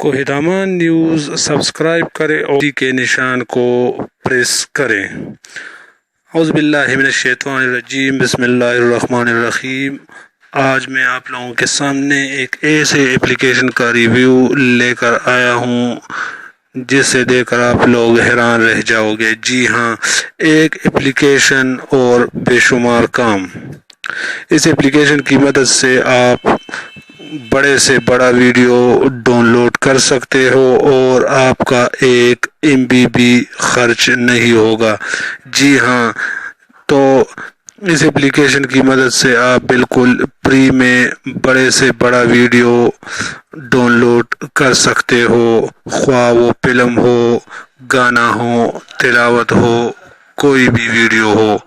कोहिदामा news subscribe करें और के निशान को प्रेस करें। औज़ुबिल्लाहि मिनश्शैतानिर्रजीम बिस्मिल्लाहिर्रहमानिर्रहीम। आज मैं आप लोगों के सामने एक ऐसे एप्लीकेशन का रिव्यू लेकर आया हूँ जिसे देखकर आप लोग हैरान रह जाओगे। जी हाँ, एक एप्लीकेशन और बेशुमार काम। इस एप्लीकेशन की मदद से आप बड़े से बड़ा वीडियो डाउनलोड कर सकते हो और आपका एक MB भी खर्च नहीं होगा। जी हाँ, तो इस एप्लीकेशन की मदद से आप बिल्कुल फ्री में बड़े से बड़ा वीडियो डाउनलोड कर सकते हो, ख्वाह वो फिल्म हो, गाना हो, तिलावत हो, कोई भी वीडियो हो।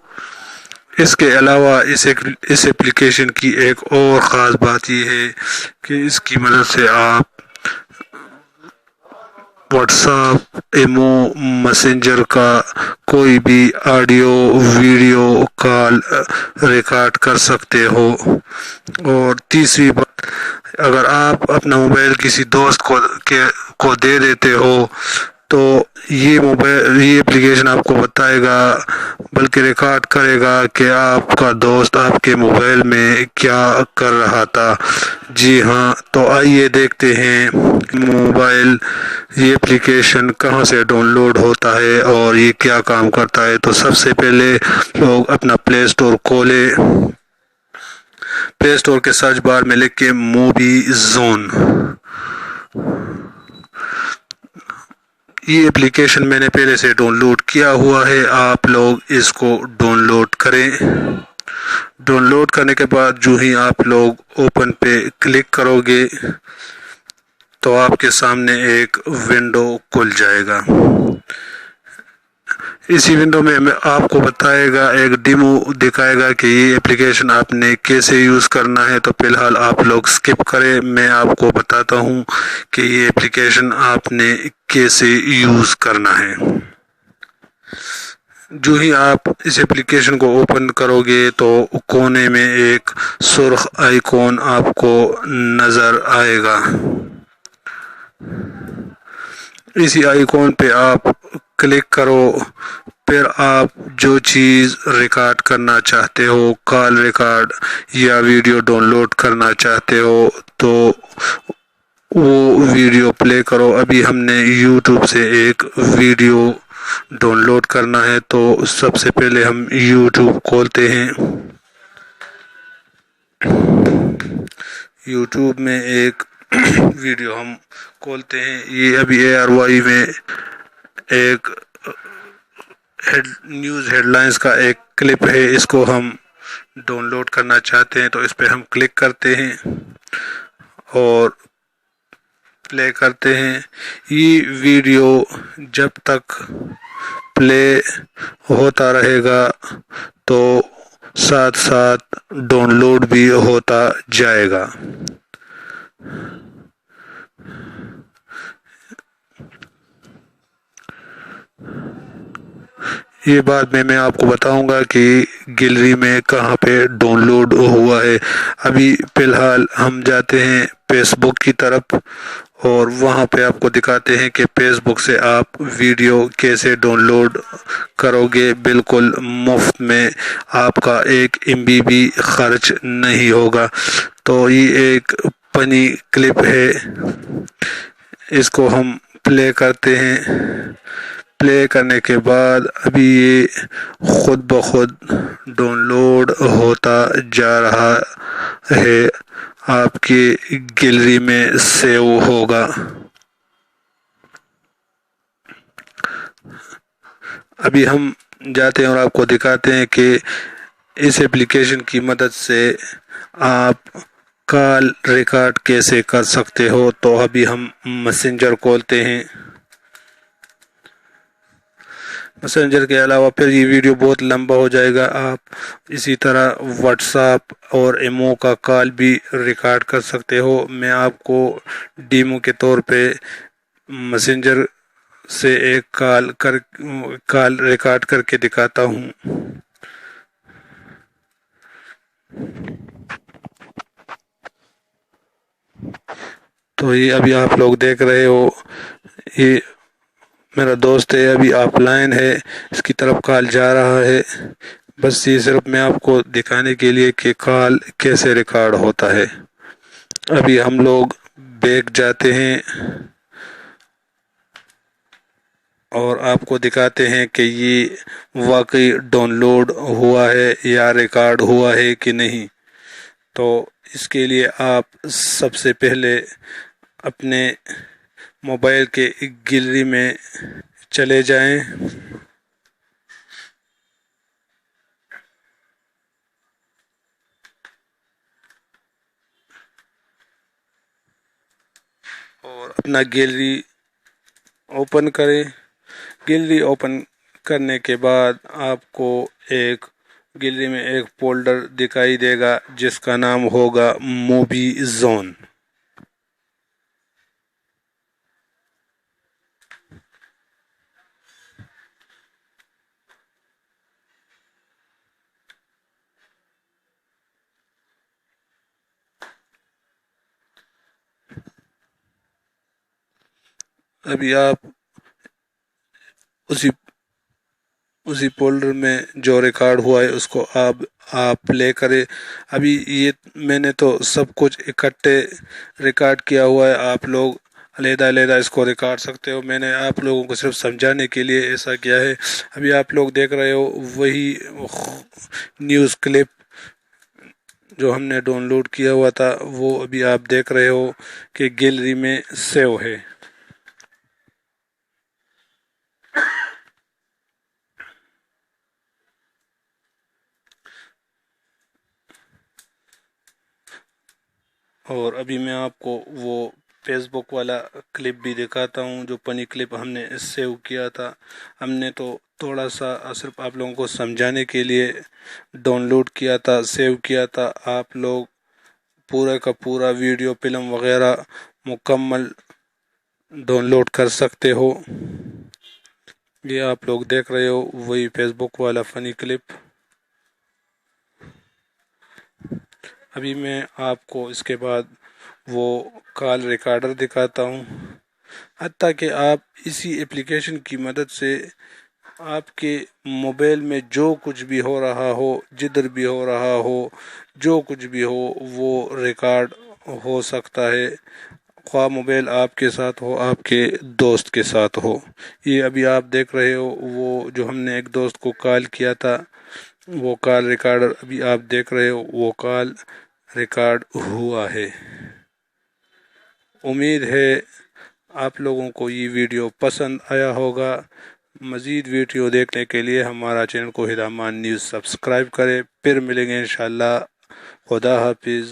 इसके अलावा इस एप्लीकेशन की एक और ख़ास बात यह है कि इसकी मदद से आप व्हाट्सएप, इमो, मैसेंजर का कोई भी ऑडियो वीडियो कॉल रिकॉर्ड कर सकते हो। और तीसरी बात, अगर आप अपना मोबाइल किसी दोस्त को दे देते हो तो ये एप्लीकेशन आपको बताएगा, बल्कि रिकॉर्ड करेगा कि आपका दोस्त आपके मोबाइल में क्या कर रहा था। जी हाँ, तो आइए देखते हैं ये एप्लीकेशन कहाँ से डाउनलोड होता है और ये क्या काम करता है। तो सबसे पहले लोग अपना प्ले स्टोर खोलें। प्ले स्टोर के सर्च बार में लिख के मूवी जोन, ये एप्लीकेशन मैंने पहले से डाउनलोड किया हुआ है। आप लोग इसको डाउनलोड करें। डाउनलोड करने के बाद जो ही आप लोग ओपन पे क्लिक करोगे तो आपके सामने एक विंडो खुल जाएगा। इसी विंडो में आपको बताएगा, एक डेमो दिखाएगा कि ये एप्लीकेशन आपने कैसे यूज़ करना है। तो फिलहाल आप लोग स्किप करें, मैं आपको बताता हूँ कि ये एप्लीकेशन आपने कैसे यूज़ करना है। जो ही आप इस एप्लीकेशन को ओपन करोगे तो कोने में एक सुर्ख आइकॉन आपको नज़र आएगा। इसी आइकॉन पे आप क्लिक करो, फिर आप जो चीज़ रिकॉर्ड करना चाहते हो, कॉल रिकॉर्ड या वीडियो डाउनलोड करना चाहते हो, तो वो वीडियो प्ले करो। अभी हमने YouTube से एक वीडियो डाउनलोड करना है, तो सबसे पहले हम YouTube खोलते हैं। YouTube में एक वीडियो हम खोलते हैं। ये अभी ARY में एक न्यूज़ हेडलाइंस का एक क्लिप है, इसको हम डाउनलोड करना चाहते हैं। तो इस पे हम क्लिक करते हैं और प्ले करते हैं। ये वीडियो जब तक प्ले होता रहेगा तो साथ साथ डाउनलोड भी होता जाएगा। ये बाद में मैं आपको बताऊंगा कि गैलरी में कहाँ पे डाउनलोड हुआ है। अभी फ़िलहाल हम जाते हैं फेसबुक की तरफ और वहाँ पे आपको दिखाते हैं कि फेसबुक से आप वीडियो कैसे डाउनलोड करोगे बिल्कुल मुफ्त में, आपका एक MB भी खर्च नहीं होगा। तो ये एक फनी क्लिप है, इसको हम प्ले करते हैं। प्ले करने के बाद अभी ये खुद ब खुद डाउनलोड होता जा रहा है, आपकी गैलरी में सेव होगा। अभी हम जाते हैं और आपको दिखाते हैं कि इस एप्लीकेशन की मदद से आप कॉल रिकॉर्ड कैसे कर सकते हो। तो अभी हम मैसेंजर खोलते हैं। मैसेंजर के अलावा फिर ये वीडियो बहुत लंबा हो जाएगा। आप इसी तरह व्हाट्सएप और इमो का कॉल भी रिकॉर्ड कर सकते हो। मैं आपको डेमो के तौर पे मैसेंजर से एक कॉल रिकॉर्ड करके दिखाता हूँ। تو یہ ابھی آپ لوگ دیکھ رہے ہو، یہ میرا دوست ہے، ابھی آف لائن ہے، اس کی طرف کال جا رہا ہے۔ بس یہ صرف میں آپ کو دکھانے کے لیے کہ کال کیسے ریکارڈ ہوتا ہے۔ ابھی ہم لوگ بیک جاتے ہیں اور آپ کو دکھاتے ہیں کہ یہ واقعی ڈاؤن لوڈ ہوا ہے یا ریکارڈ ہوا ہے کہ نہیں۔ تو اس کے لیے آپ سب سے پہلے اپنے موبائل کے گیلری میں چلے جائیں اور اپنا گیلری اوپن کریں۔ گیلری اوپن کرنے کے بعد آپ کو گیلری میں ایک فولڈر دکھائی دے گا جس کا نام ہوگا مووی زون۔ ابھی آپ اسی فولڈر میں جو ریکارڈ ہوا ہے اس کو آپ پلے کرے۔ ابھی یہ میں نے تو سب کچھ اکٹھے ریکارڈ کیا ہوا ہے، آپ لوگ علیحدہ علیحدہ اس کو ریکارڈ سکتے ہو۔ میں نے آپ لوگوں کو صرف سمجھانے کے لیے ایسا کیا ہے۔ ابھی آپ لوگ دیکھ رہے ہو وہی نیوز کلپ جو ہم نے ڈاؤن لوڈ کیا ہوا تھا، وہ ابھی آپ دیکھ رہے ہو کہ گیلری میں سیو ہے۔ اور ابھی میں آپ کو وہ فیس بک والا کلپ بھی دکھاتا ہوں جو پنی کلپ ہم نے سیو کیا تھا۔ ہم نے تو تھوڑا سا صرف آپ لوگوں کو سمجھانے کے لیے ڈاؤن لوڈ کیا تھا، سیو کیا تھا۔ آپ لوگ پورا کا پورا ویڈیو فلم وغیرہ مکمل ڈاؤن لوڈ کر سکتے ہو۔ یہ آپ لوگ دیکھ رہے ہو وہی فیس بک والا فنی کلپ۔ ابھی میں آپ کو اس کے بعد وہ کال ریکارڈر دکھاتا ہوں۔ حتیٰ کہ آپ اسی اپلیکیشن کی مدد سے آپ کے موبائل میں جو کچھ بھی ہو رہا ہو، جدھر بھی ہو رہا ہو، جو کچھ بھی ہو وہ ریکارڈ ہو سکتا ہے، خواہ موبائل آپ کے ساتھ ہو، آپ کے دوست کے ساتھ ہو۔ یہ ابھی آپ دیکھ رہے ہو وہ جو ہم نے ایک دوست کو کال کیا تھا، وہ کال ریکارڈر ابھی آپ دیکھ رہے ہو، وہ کال ریکارڈ ہوا ہے۔ امید ہے آپ لوگوں کو یہ ویڈیو پسند آیا ہوگا۔ مزید ویڈیو دیکھنے کے لیے ہمارا چینل کو ہدامان نیوز سبسکرائب کریں۔ پھر ملیں گے انشاءاللہ۔ خدا حافظ۔